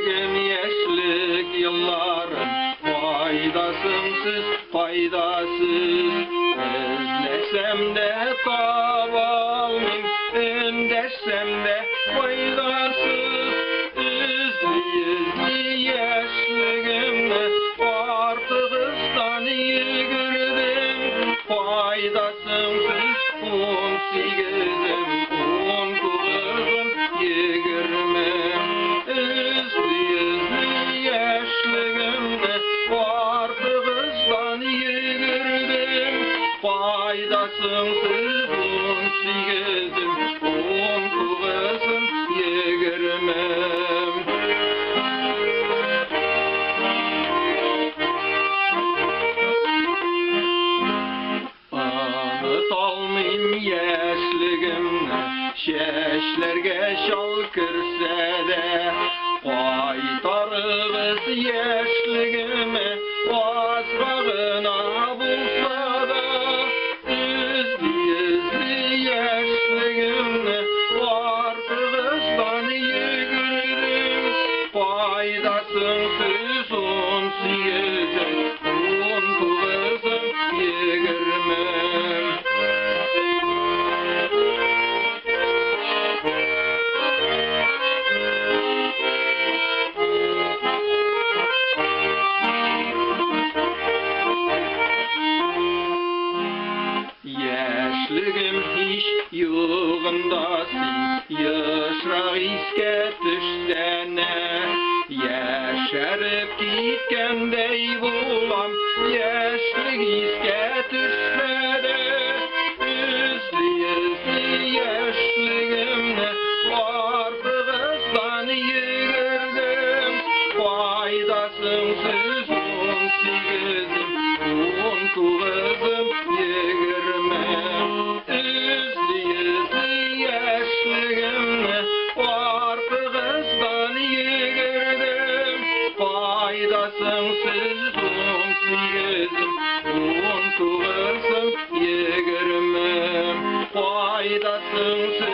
Yaşlığım yaşlık yıllarım, faydasımsız faydasız. Özlesem de tavalım, öndesem de faydasız. Üzlü yaşlığımda artık ıstan yürüdüm. Faydasımsız 18'im, 19'um 20. Üzlü yaşlığımda artık ıstan yürüdüm. Faydasımsız 18'im, 19'um 20. Anıtalmayım yaşlığımda, şeşlerge şal kırsa da. Qaytarığız yaşlığımı, vazbağına bulsa da. Üzlü yaşlığımda artığızdan yürüdüm. Faydasımsız 18'im, 19'um 20. Yaşlığım hiç yuğundasın, yaşrak iske düşsene. Yaşarıp gitkendey bulam, yaşlık iske düşse de. Üzlü yaşlığımda artık ıslan yürüdüm. Faydasımsız 18'im, 19'um 20. Üzlü yaşlığımda artık ıslan yürüdüm. Faydasımsız 18'im, 19'um 20. Faydasımsız